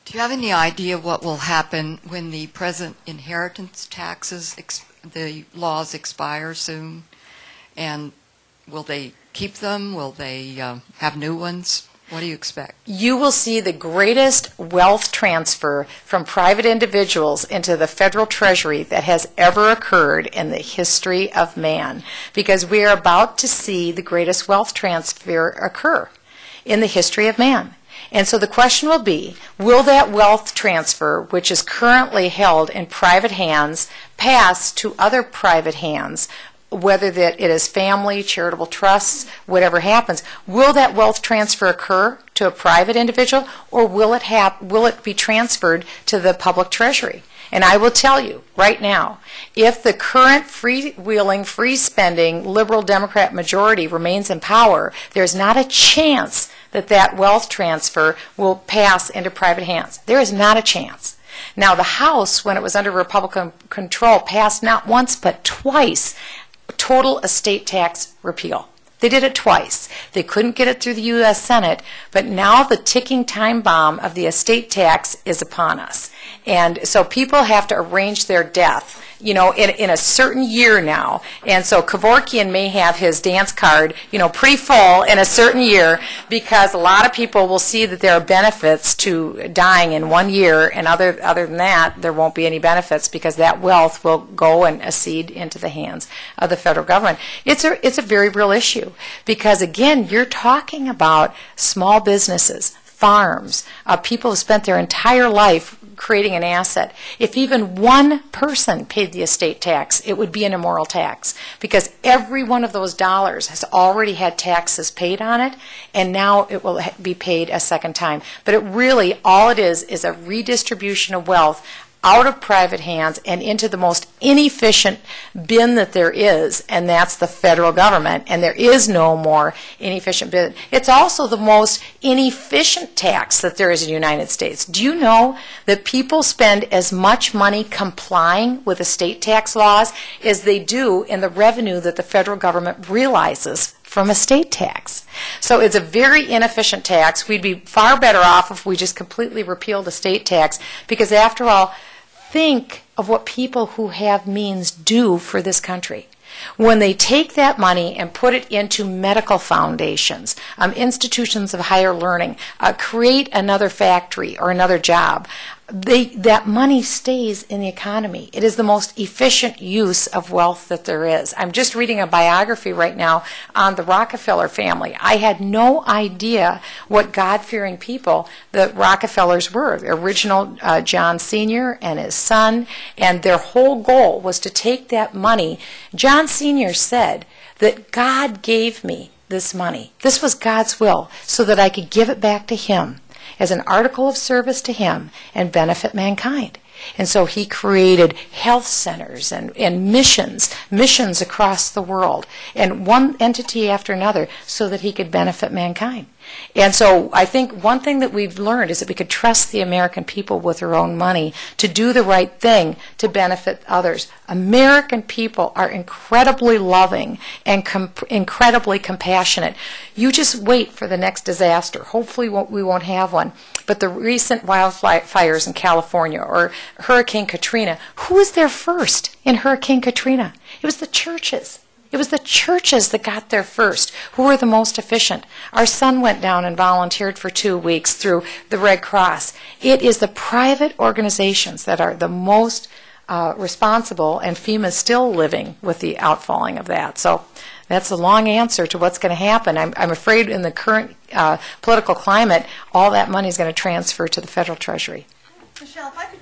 Do you have any idea what will happen when the present inheritance taxes, the laws expire soon? And will they keep them? Will they have new ones? What do you expect? You will see the greatest wealth transfer from private individuals into the federal treasury that has ever occurred in the history of man, because we are about to see the greatest wealth transfer occur in the history of man. And so the question will be, will that wealth transfer, which is currently held in private hands, pass to other private hands, whether that it is family, charitable trusts, whatever happens? Will that wealth transfer occur to a private individual, or will it be transferred to the public treasury? And I will tell you right now, if the current freewheeling, free-spending liberal Democrat majority remains in power, there's not a chance that that wealth transfer will pass into private hands. There is not a chance. Now, the House, when it was under Republican control, passed not once but twice total estate tax repeal. They did it twice. They couldn't get it through the U.S. Senate, but now the ticking time bomb of the estate tax is upon us. And so people have to arrange their death, you know, in a certain year now. And so Kevorkian may have his dance card, you know, pretty full in a certain year, because a lot of people will see that there are benefits to dying in 1 year, and other than that, there won't be any benefits, because that wealth will go and accede into the hands of the federal government. It's a very real issue, because again, you're talking about small businesses, farms, people who spent their entire life creating an asset. If even one person paid the estate tax, it would be an immoral tax, because every one of those dollars has already had taxes paid on it, and now it will be paid a second time. But it really, all it is a redistribution of wealth out of private hands and into the most inefficient bin that there is, and that's the federal government, and there is no more inefficient bin. It's also the most inefficient tax that there is in the United States. Do you know that people spend as much money complying with estate tax laws as they do in the revenue that the federal government realizes from estate tax? So it's a very inefficient tax. We'd be far better off if we just completely repealed estate tax, because after all, think of what people who have means do for this country. When they take that money and put it into medical foundations, institutions of higher learning, create another factory or another job, that money stays in the economy. It is the most efficient use of wealth that there is. I'm just reading a biography right now on the Rockefeller family. I had no idea what God-fearing people the Rockefellers were. The original John Sr. and his son, and their whole goal was to take that money. John Sr. said that God gave me this money. This was God's will, so that I could give it back to Him as an article of service to Him and benefit mankind. And so he created health centers and missions across the world, and one entity after another, so that he could benefit mankind. And so I think one thing that we've learned is that we could trust the American people with their own money to do the right thing to benefit others. American people are incredibly loving and incredibly compassionate. You just wait for the next disaster. Hopefully we won't have one. But the recent wildfires in California, or Hurricane Katrina, who was there first in Hurricane Katrina? It was the churches. It was the churches that got there first, who were the most efficient. Our son went down and volunteered for 2 weeks through the Red Cross. It is the private organizations that are the most responsible, and FEMA is still living with the outfalling of that. So that's a long answer to what's going to happen. I'm afraid in the current political climate, all that money is going to transfer to the federal treasury. Michele, if I could